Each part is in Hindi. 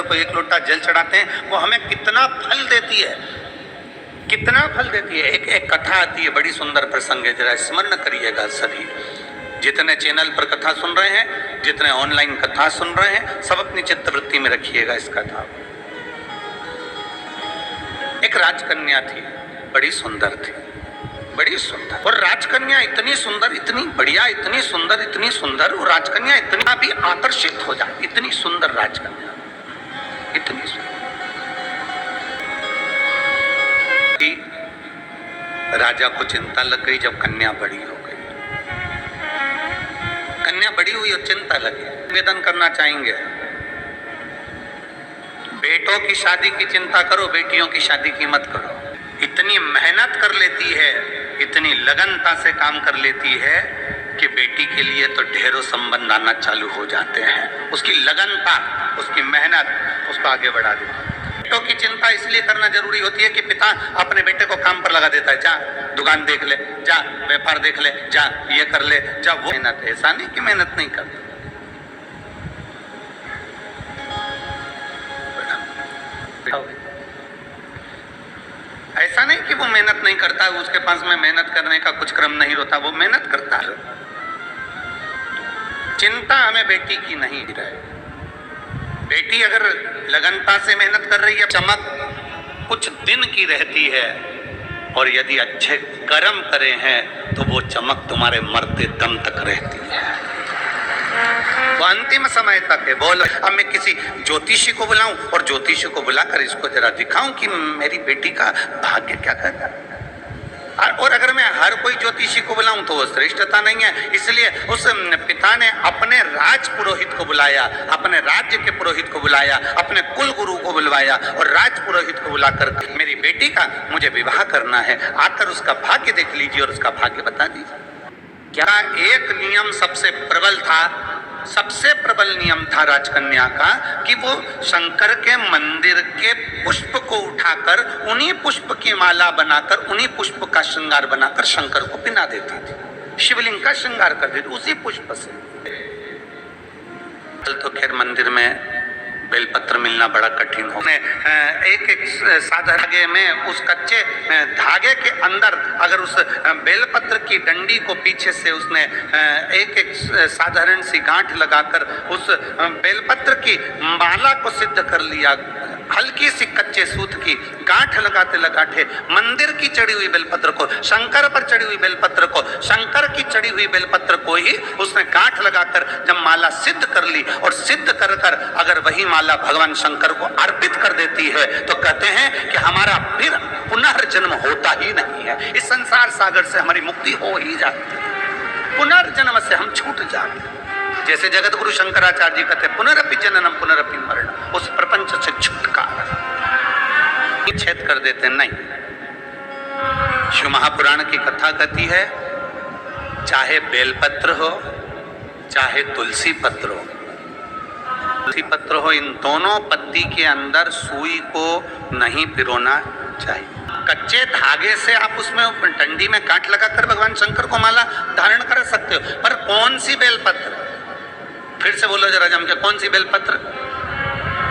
को एक लोटा जल चढ़ाते हैं, वो हमें कितना फल देती है, कितना फल देती है। एक कथा आती है, बड़ी सुंदर प्रसंग है, जरा स्मरण करिएगा सभी। जितने चैनल पर कथा सुन रहे हैं, जितने ऑनलाइन कथा सुन रहे हैं, सब अपनी चित्तवृत्ति में रखिएगा इस कथा। एक राजकन्या थी, बड़ी सुंदर थी, बड़ी सुंदर। और राजकन्या इतनी सुंदर, इतनी बढ़िया, इतनी सुंदर, इतनी सुंदर, वो राजकन्या इतना भी आकर्षित हो जाए, इतनी सुंदर राजकन्या, इतनी सुंदर। राजा को चिंता लग गई जब कन्या बड़ी हो गई। कन्या बड़ी हुई और चिंता लगी। निवेदन करना चाहेंगे, बेटों की शादी की चिंता करो, बेटियों की शादी की मत करो। इतनी मेहनत कर लेती है, इतनी लगनता से काम कर लेती है कि बेटी के लिए तो ढेरों संबंध आना चालू हो जाते हैं। उसकी लगनता, उसकी मेहनत उसको आगे बढ़ा देती है। बेटों की चिंता इसलिए करना जरूरी होती है कि पिता अपने बेटे को काम पर लगा देता है, जा दुकान देख ले, जा व्यापार देख ले, जा ये कर ले, जा वो। मेहनत है, ऐसा नहीं कि मेहनत नहीं करता। ऐसा नहीं कि वो मेहनत नहीं करता है, उसके पास में मेहनत करने का कुछ क्रम नहीं होता, वो मेहनत करता है। चिंता हमें बेटी की नहीं रहे। बेटी अगर लगनता से मेहनत कर रही है, चमक कुछ दिन की रहती है, और यदि अच्छे कर्म करे हैं तो वो चमक तुम्हारे मरते दम तक रहती है, वो अंतिम समय तक है। बोल, अब मैं किसी ज्योतिषी को बुलाऊं और ज्योतिषी को बुलाकर इसको जरा दिखाऊं कि मेरी बेटी का भाग्य क्या कहता है। और अगर मैं हर कोई ज्योतिषी को बुलाऊं तो वो श्रेष्ठता नहीं है। इसलिए उस पिता ने अपने राज पुरोहित को बुलाया, अपने राज्य के पुरोहित को बुलाया, अपने कुल गुरु को बुलवाया और राज पुरोहित को बुलाकर मेरी बेटी का मुझे विवाह करना है, आकर उसका भाग्य देख लीजिए और उसका भाग्य बता दीजिए। क्या एक नियम सबसे प्रबल था, सबसे प्रबल नियम था राजकन्या का कि वो शंकर के मंदिर के पुष्प को उठाकर उन्हीं पुष्प की माला बनाकर, उन्हीं पुष्प का श्रृंगार बनाकर शंकर को पिना देती थी, शिवलिंग का श्रृंगार कर देती उसी पुष्प से। तो खैर मंदिर में बेलपत्र मिलना बड़ा कठिन हो। एक साधारण धागे में, उस कच्चे धागे के अंदर अगर उस बेलपत्र की डंडी को पीछे से उसने एक साधारण सी गांठ लगाकर उस बेलपत्र की माला को सिद्ध कर लिया। हल्की सी कच्चे सूत की गांठ लगाते लगाते मंदिर की चढ़ी हुई बेलपत्र को, शंकर पर चढ़ी हुई बेलपत्र को, शंकर की चढ़ी हुई बेलपत्र को ही उसने गांठ लगाकर जब माला सिद्ध कर ली और सिद्ध कर कर अगर वही माला भगवान शंकर को अर्पित कर देती है तो कहते हैं कि हमारा फिर पुनर्जन्म होता ही नहीं है। इस संसार सागर से हमारी मुक्ति हो ही जाती है, पुनर्जन्म से हम छूट जाते हैं। जैसे जगत गुरु शंकराचार्य जी कहते पुनरपि जननम पुनरपि मरण, उस प्रपंच से छुटकारा छेद कर देते नहीं। शिव महापुराण की कथा कहती है, चाहे बेलपत्र हो चाहे तुलसी पत्र हो, तुलसी पत्र हो, इन दोनों पत्ती के अंदर सुई को नहीं पिरोना चाहिए। कच्चे धागे से आप उसमें डंडी में गांठ लगाकर भगवान शंकर को माला धारण कर सकते हो, पर कौन सी बेलपत्र? फिर से बोलो जरा जम के, कौन सी बेलपत्र?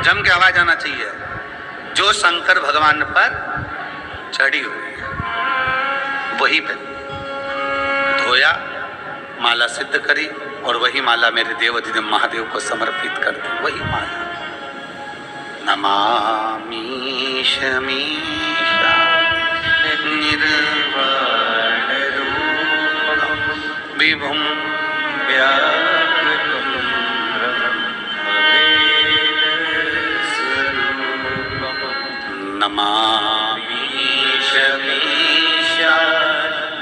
जम के आवाज आना चाहिए। जो शंकर भगवान पर चढ़ी हुई है वही पे धोया, माला सिद्ध करी और वही माला मेरे देवाधिदेव महादेव को समर्पित कर दी। वही माला नमामि शमीशा निर्वाण रूपम विभुम व्याकृतं नमामि शमीशा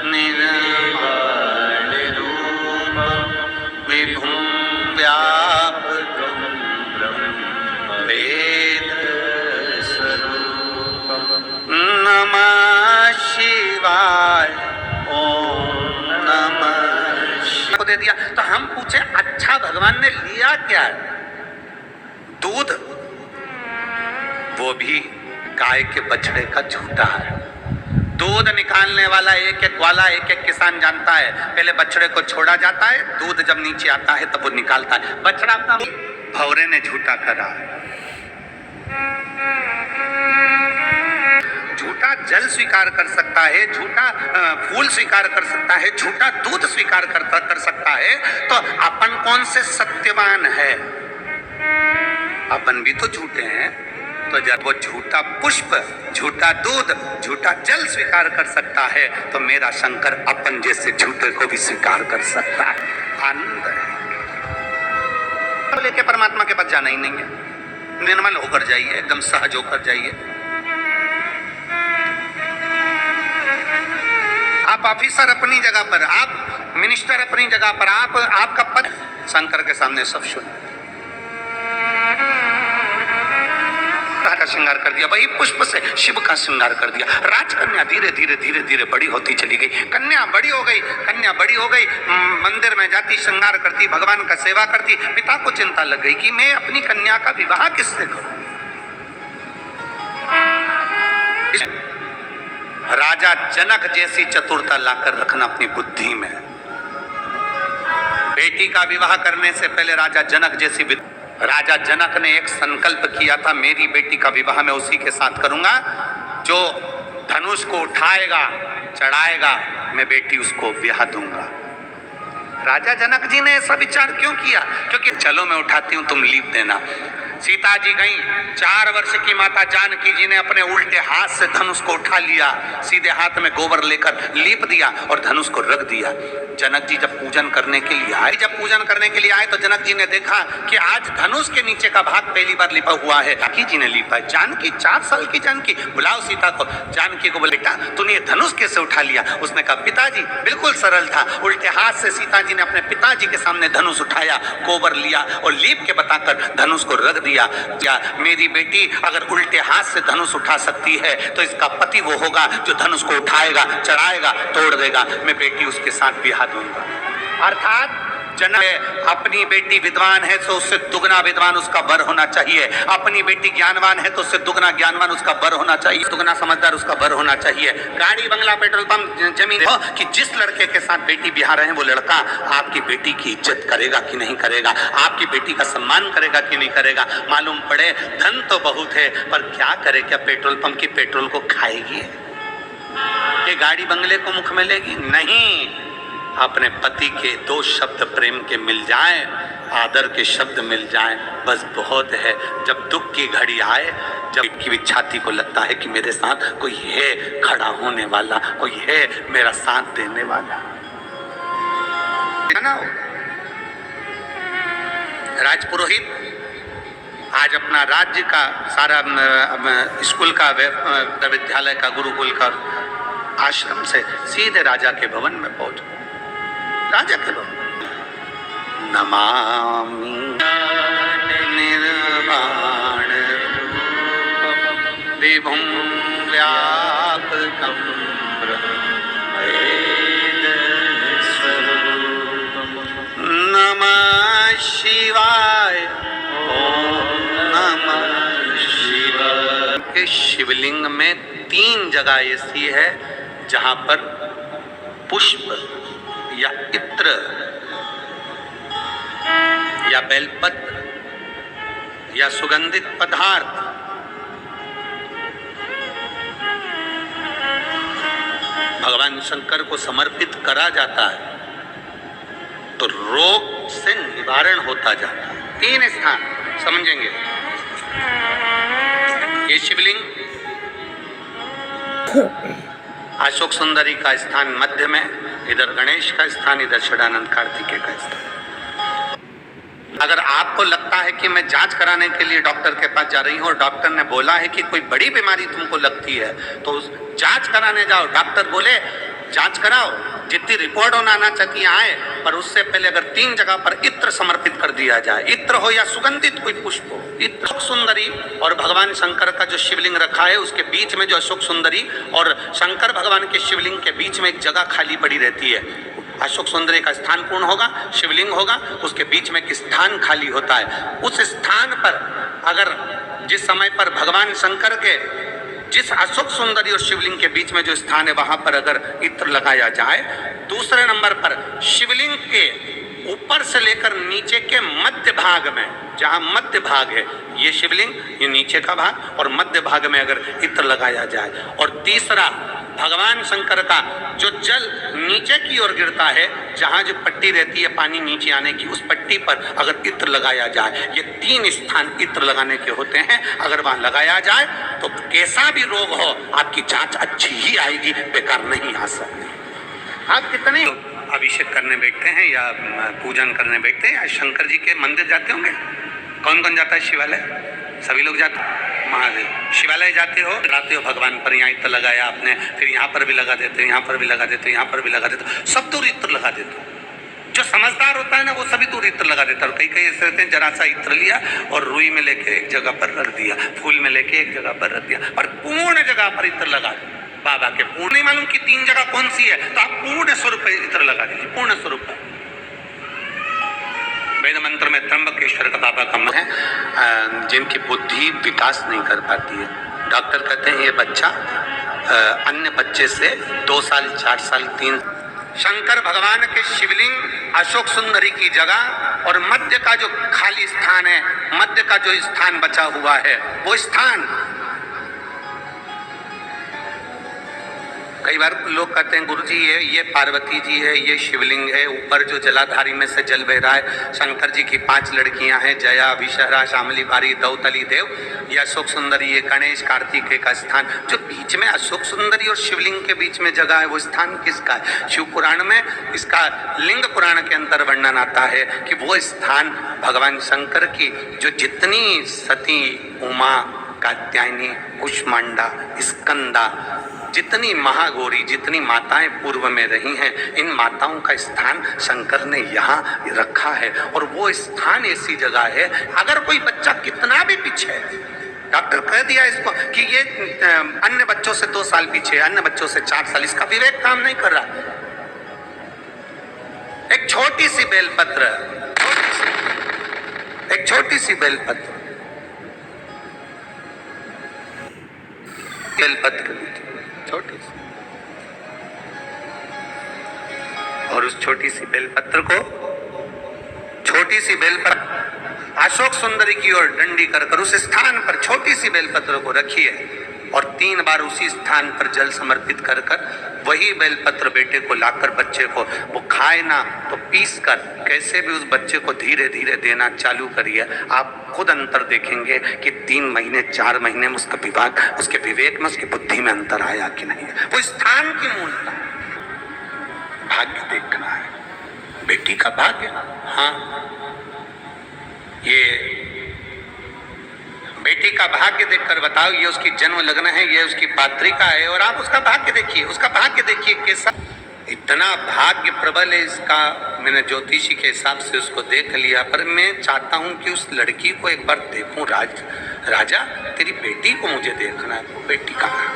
निर्वाण रूपं विभुं व्यापकं ब्रह्मवेद स्वरूपं नमः शिवाय ओम नमः शिवाय। को दे दिया तो हम पूछे अच्छा भगवान ने लिया क्या है? दूध, वो भी गाय के बछड़े का झूठा है। दूध निकालने वाला एक एक वाला एक एक किसान जानता है, पहले बछड़े को छोड़ा जाता है, दूध जब नीचे आता है तब वो निकालता है। बछड़ा अपना भौरे ने झूठा करा है। झूठा जल स्वीकार कर सकता है, झूठा फूल स्वीकार कर सकता है, झूठा दूध स्वीकार कर सकता है, तो अपन कौन से सत्यवान है? अपन भी तो झूठे हैं। तो जब वो झूठा पुष्प, झूठा दूध, झूठा जल स्वीकार कर सकता है, तो मेरा शंकर अपन जैसे झूठे को भी स्वीकार कर सकता है। आनंद है। लेके परमात्मा के पास जाना ही नहीं है। निर्मल होकर जाइए, एकदम सहज होकर जाइए। आप ऑफिसर अपनी जगह पर, आप मिनिस्टर अपनी जगह पर, आपका पद, शंकर के सामने सब शून्य। का श्रृंगार कर दिया, वही पुष्प से शिव का श्रृंगार कर दिया। राजकन्या धीरे धीरे धीरे धीरे बड़ी होती चली गई। कन्या बड़ी हो गई, कन्या बड़ी हो गई, मंदिर में जाती, श्रृंगार करती, भगवान का सेवा करती। पिता को चिंता लग गई कि मैं अपनी कन्या का विवाह किससे करूं। राजा जनक जैसी चतुरता लाकर रखना अपनी बुद्धि में। बेटी का विवाह करने से पहले राजा जनक ने एक संकल्प किया था, मेरी बेटी का विवाह मैं उसी के साथ करूंगा जो धनुष को उठाएगा, चढ़ाएगा, मैं बेटी उसको ब्याह दूंगा। राजा जनक जी ने ऐसा विचार क्यों किया? क्योंकि चलो मैं उठाती हूं, तुम लीप देना। सीता जी गई, 4 वर्ष की माता जानकी जी ने अपने उल्टे हाथ से धनुष को उठा लिया, सीधे हाथ में गोबर लेकर लीप दिया और धनुष को रख दिया। जनक जी जब पूजन करने के लिए आए तो जनक जी ने देखा कि आज धनुष के नीचे का भाग पहली बार लिपा हुआ है। जानकी जी ने लिपा। जानकी 4 साल की जानकी, बुलाओ सीता को। जानकी को बोले, बेटा तूने ये धनुष कैसे उठा लिया? उसने कहा, पिताजी बिल्कुल सरल था। उल्टे हाथ से सीता जी ने अपने पिताजी के सामने धनुष उठाया, गोबर लिया और लीप के बताकर धनुष को रख दिया। या मेरी बेटी अगर उल्टे हाथ से धनुष उठा सकती है तो इसका पति वो होगा जो धनुष को उठाएगा, चढ़ाएगा, तोड़ देगा। मैं बेटी उसके साथ ब्याह दूंगा। अर्थात जनक अपनी बेटी विद्वान है तो उससे दुगना विद्वान उसका वर होना चाहिए। अपनी बेटी ज्ञानवान है तो उससे दुगना ज्ञानवान उसका वर होना चाहिए, दुगना समझदार उसका वर होना चाहिए। गाड़ी, बंगला, पेट्रोल पंप, जमीन हो कि जिस लड़के के साथ बेटी ब्याह रहे हैं वो लड़का आपकी बेटी की इज्जत करेगा कि नहीं करेगा, आपकी बेटी का सम्मान करेगा कि नहीं करेगा। मालूम पड़े धन तो बहुत है पर क्या करे, क्या पेट्रोल पंप की पेट्रोल को खाएगी? ये गाड़ी बंगले को मुख में लेगी? नहीं। अपने पति के 2 शब्द प्रेम के मिल जाएं, आदर के शब्द मिल जाएं, बस बहुत है। जब दुख की घड़ी आए, जब की भी छाती को लगता है कि मेरे साथ कोई है खड़ा होने वाला, कोई है मेरा साथ देने वाला, है ना? राजपुरोहित आज अपना राज्य का सारा स्कूल का, विद्यालय का, गुरुकुल का, आश्रम से सीधे राजा के भवन में पहुंचे। राजा के भवन नमामि निर्वाण विभुं व्यापकं नमः शिवाय, ओम नमः शिवाय। के शिवलिंग में 3 जगह ऐसी है जहां पर पुष्प या इत्र या बेलपत्र या सुगंधित पदार्थ भगवान शंकर को समर्पित करा जाता है तो रोग से निवारण होता जाता है। 3 स्थान समझेंगे। ये शिवलिंग अशोक सुंदरी का स्थान मध्य में, इधर गणेश का स्थान, इधर षडानंद कार्तिकेय का स्थान। अगर आपको लगता है कि मैं जांच कराने के लिए डॉक्टर के पास जा रही हूँ और डॉक्टर ने बोला है कि कोई बड़ी बीमारी तुमको लगती है तो जांच कराने जाओ, डॉक्टर बोले जांच कराओ, जितनी रिपोर्ट होना आना चाहिए आए, पर उससे पहले अगर 3 जगह पर इत्र समर्पित कर दिया जाए, इत्र हो या सुगंधित कोई पुष्प हो। इत्र अशोक सुंदरी और भगवान शंकर का जो शिवलिंग रखा है उसके बीच में जो अशोक सुंदरी और शंकर भगवान के शिवलिंग के बीच में एक जगह खाली पड़ी रहती है। अशोक सुंदरी का स्थान पूर्ण होगा, शिवलिंग होगा, उसके बीच में एक स्थान खाली होता है। उस स्थान पर अगर जिस समय पर भगवान शंकर के जिस अशोक सुंदरी और शिवलिंग के बीच में जो स्थान है वहां पर अगर इत्र लगाया जाए, दूसरे नंबर पर शिवलिंग के ऊपर से लेकर नीचे के मध्य भाग में, जहां मध्य भाग है ये शिवलिंग, ये नीचे का भाग, और मध्य भाग में अगर इत्र लगाया जाए, और तीसरा भगवान शंकर का जो जल नीचे की ओर गिरता है, जहां जो पट्टी रहती है पानी नीचे आने की, उस पट्टी पर अगर इत्र लगाया जाए, ये 3 स्थान इत्र लगाने के होते हैं। अगर वहां लगाया जाए तो कैसा भी रोग हो आपकी जांच अच्छी ही आएगी, बेकार नहीं आ सकती। आप कितने अभिषेक करने बैठते हैं या पूजन करने बैठते हैं या शंकर जी के मंदिर जाते होंगे? कौन कौन जाता है शिवालय? सभी लोग जाते हैं। महादेव शिवालय जाते हो, लगाते हो भगवान पर, यहाँ इत्र लगाया आपने, फिर यहाँ पर भी लगा देते हो, यहाँ पर भी लगा देते हो, यहाँ पर भी लगा देते हो, सब दूर इत्र लगा देते हो। जो समझदार होता है ना वो सभी दूर इत्र लगा देता है। और कई कई ऐसे रहते हैं जरा सा इत्र लिया और रुई में लेके एक जगह पर रख दिया, फूल में लेके एक जगह पर रख दिया, और पूर्ण जगह पर इत्र लगा दिया। बाबा के पूर्ण नहीं मालूम कि 3 जगह कौन सी है, तो आप पूर्ण स्वरूप पे इत्र लगा दीजिए, पूर्ण स्वरूप पर। वेद मंत्र में त्र्यंबकेश्वर का बाबा का मंत्र है, जिनकी बुद्धि विकास नहीं कर पाती है। डॉक्टर कहते हैं ये बच्चा अन्य बच्चे से 2 साल 4 साल 3। शंकर भगवान के शिवलिंग अशोक सुंदरी की जगह और मध्य का जो खाली स्थान है, मध्य का जो स्थान बचा हुआ है, वो स्थान कई बार लोग कहते हैं गुरुजी ये पार्वती जी है, ये शिवलिंग है, ऊपर जो जलाधारी में से जल बह रहा है, शंकर जी की 5 लड़कियां हैं, जया, विषहरा, शामली बारी, दौतली देव, ये अशोक सुंदरी, ये गणेश कार्तिकेय का स्थान। जो बीच में अशोक सुंदरी और शिवलिंग के बीच में जगह है, वो स्थान किसका है? शिव पुराण में इसका लिंग पुराण के अंदर वर्णन आता है कि वो स्थान भगवान शंकर की जो जितनी सती, उमा, कात्यायनी, कुष्मांडा, स्कंदा, जितनी महागौरी, जितनी माताएं पूर्व में रही हैं, इन माताओं का स्थान शंकर ने यहाँ रखा है। और वो स्थान ऐसी जगह है, अगर कोई बच्चा कितना भी पीछे, डॉक्टर कह दिया इसको कि ये अन्य बच्चों से 2 साल पीछे, अन्य बच्चों से 4 साल, इसका विवेक काम नहीं कर रहा। एक छोटी सी बेलपत्र, एक छोटी सी बेलपत्र, बेलपत्र छोटी सी, और उस छोटी सी बेलपत्र को, छोटी सी बेलपत्र अशोक सुंदरी की ओर डंडी कर उस स्थान पर छोटी सी बेलपत्र को रखिए, और 3 बार उसी स्थान पर जल समर्पित कर वही बेलपत्र बेटे को लाकर बच्चे को, वो खाए ना तो पीस कर कैसे भी उस बच्चे को धीरे धीरे देना चालू करिए। आप खुद अंतर देखेंगे कि 3 महीने 4 महीने में उसका विभाग, उसके विवेक में, उसकी बुद्धि में अंतर आया कि नहीं। वो स्थान की मूलता, भाग्य देखना है, बेटी का भाग्य। हाँ, ये बेटी का भाग्य देखकर बताओ, ये उसकी जन्म लग्न है, ये उसकी पात्रिका है, और आप उसका भाग्य देखिए, उसका भाग्य देखिए कैसा, इतना भाग्य प्रबल है इसका। मैंने ज्योतिषी के हिसाब से उसको देख लिया, पर मैं चाहता हूं कि उस लड़की को एक बार देखूं। राजा तेरी बेटी को मुझे देखना है। वो बेटी कहाँ है?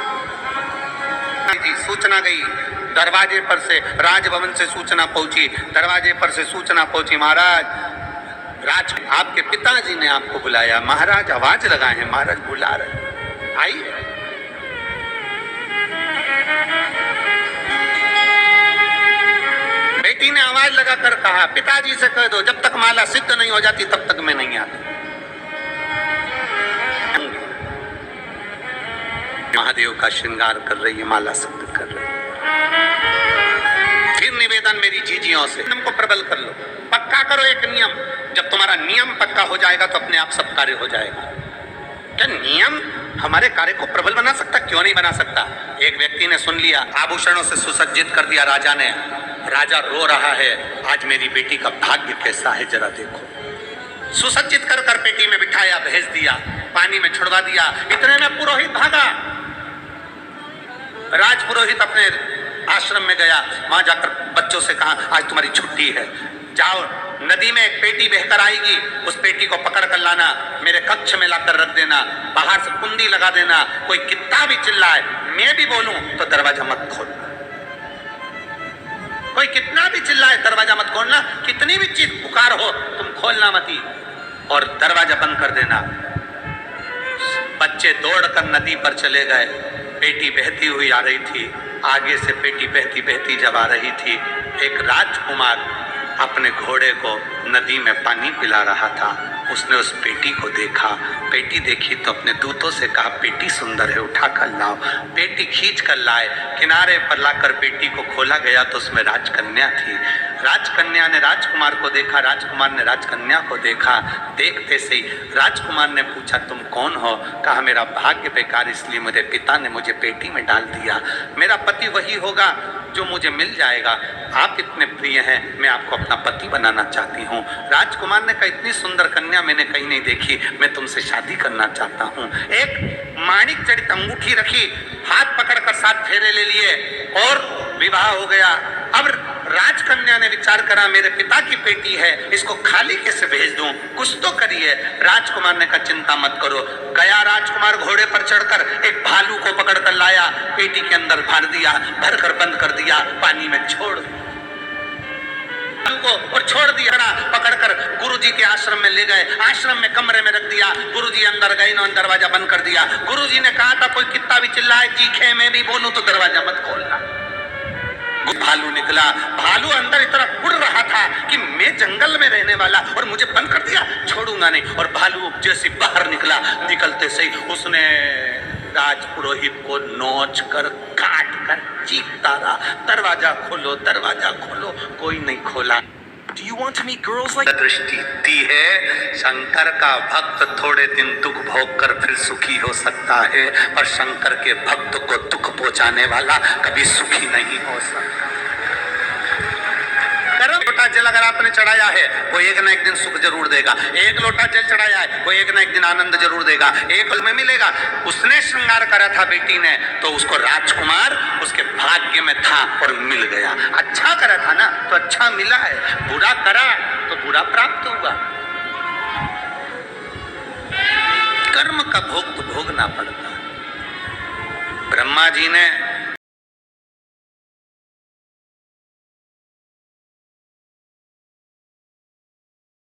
सूचना गई दरवाजे पर से, राजभवन से सूचना पहुंची, दरवाजे पर से सूचना पहुंची, महाराज राज आपके पिताजी ने आपको बुलाया। महाराज आवाज लगाए हैं, महाराज बुला रहे, आई। बेटी ने आवाज लगाकर कहा, पिताजी से कह दो जब तक माला सिद्ध नहीं हो जाती तब तक मैं नहीं आता। महादेव का श्रृंगार कर रही है, माला सिद्ध कर रही है। फिर निवेदन मेरी जीजियों से, नियम को प्रबल कर लो, पक्का करो एक नियम। जब तुम्हारा नियम पक्का हो जाएगा तो अपने आप सब कार्य हो जाएगा। क्या नियम हमारे कार्य को प्रबल बना सकता? क्यों नहीं बना सकता। एक व्यक्ति ने सुन लिया, आभूषणों से सुसज्जित कर दिया राजा ने, राजा रो रहा है, आज मेरी बेटी का भाग्य कैसा है जरा देखो। सुसज्जित कर कर पेटी में बिठाया, भेज दिया, पानी में छुड़वा दिया। इतने में पुरोहित भागा। राज पुरोहित अपने आश्रम में गया, वहां जाकर बच्चों से कहा, आज तुम्हारी छुट्टी है, जाओ नदी में एक पेटी बहकर आएगी, उस पेटी को पकड़ कर लाना, मेरे कक्ष में लाकर रख देना, बाहर से कुंडी लगा देना, कोई कितना भी चिल्लाए, मैं भी बोलूं तो दरवाजा मत खोलना। कोई कितना भी चिल्लाए दरवाजा मत खोलना, कितनी भी चीज पुकार हो तुम खोलना मत ही, और दरवाजा बंद कर देना। बच्चे दौड़कर नदी पर चले गए, पेटी बहती हुई आ रही थी। आगे से पेटी बहती बहती जब आ रही थी, एक राजकुमार अपने घोड़े को नदी में पानी पिला रहा था। उसने उस पेटी को देखा, पेटी देखी तो अपने दूतों से कहा पेटी सुंदर है, उठा कर लाओ। पेटी खींच कर लाए, किनारे पर लाकर पेटी को खोला गया तो उसमें राजकन्या थी। राजकन्या ने राजकुमार को देखा, राजकुमार ने राजकन्या को देखा। देखते से ही राजकुमार ने पूछा तुम कौन हो? कहा मेरा भाग्य बेकार इसलिए मेरे पिता ने मुझे पेटी में डाल दिया। मेरा पति वही होगा जो मुझे मिल जाएगा। आप इतने प्रिय हैं, मैं आपको अपना पति बनाना चाहती हूँ। राजकुमार ने कहा इतनी सुंदर कन्या मैंने कहीं नहीं देखी, मैं तुमसे शादी करना चाहता हूँ। एक माणिक जड़ित अंगूठी रखी, हाथ पकड़कर 7 फेरे ले लिए और विवाह हो गया। अब राजकन्या ने विचार करा मेरे पिता की बेटी है, इसको खाली कैसे भेज दूं, कुछ तो करिए। राजकुमार ने कहा चिंता मत करो। गया राजकुमार घोड़े पर चढ़कर एक भालू को पकड़कर लाया, पेटी के अंदर भर दिया, भरकर बंद कर दिया, पानी में छोड़ को और छोड़ दिया। पकड़कर गुरुजी के आश्रम में ले गए, आश्रम में कमरे में रख दिया। गुरुजी अंदर गए, इन्होंने दरवाजा बंद कर दिया। गुरुजी ने कहा था कोई कितना भी चिल्लाए चीखे मैं भी बोलूं तो दरवाजा मत खोलना। भालू निकला, भालू अंदर इतना उड़ रहा था कि मैं जंगल में रहने वाला और मुझे बंद कर दिया, छोड़ूंगा नहीं। और भालू जैसे बाहर निकला, निकलते से ही उसने राजपुरोहित को नोच कर काट कर चीखता रहा दरवाजा खोलो, दरवाजा खोलो। कोई नहीं खोला। Do you want to meet girls like दृष्टि दी है शंकर का भक्त थोड़े दिन दुख भोग कर फिर सुखी हो सकता है, पर शंकर के भक्त को दुख पहुंचाने वाला कभी सुखी नहीं हो सकता। गर्म लोटा जल अगर आपने चढ़ाया है वो एक ना एक दिन सुख जरूर देगा। एक लोटा जल चढ़ाया है वो एक ना एक दिन आनंद जरूर देगा, एक पल में मिलेगा। उसने श्रृंगार करा था बेटी ने तो उसको राजकुमार उसके भाग्य में था और मिल गया। अच्छा करा था ना तो अच्छा मिला है, बुरा करा तो बुरा प्राप्त हुआ। कर्म का भोग तो भोगना पड़ता है। ब्रह्मा जी ने